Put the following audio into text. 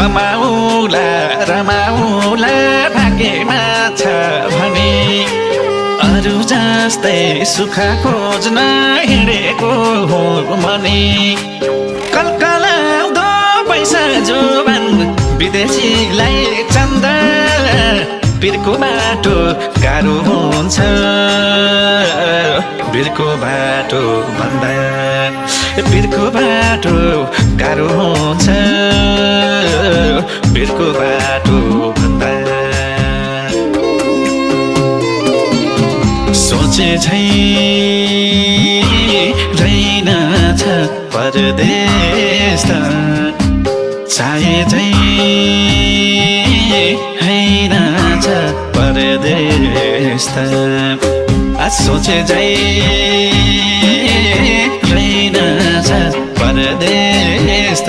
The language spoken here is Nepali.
रमाउला रमाउला भाग्यमा छ भने अरू जस्तै सुख खोज्न हिँडेको हो मनी कलकलाउँदो पैसा जोबान विदेशीलाई चन्द बिर्को बाटो गाह्रो हुन्छ बिर्को बाटो भन्दा बिर्को बाटो गाह्रो हुन्छ बिर्को बाटो भन्दा सोचे झै रहेनछ परदेश त चाहे झै हैनछ परदेश त सोचे झै रहेनछ परदेश त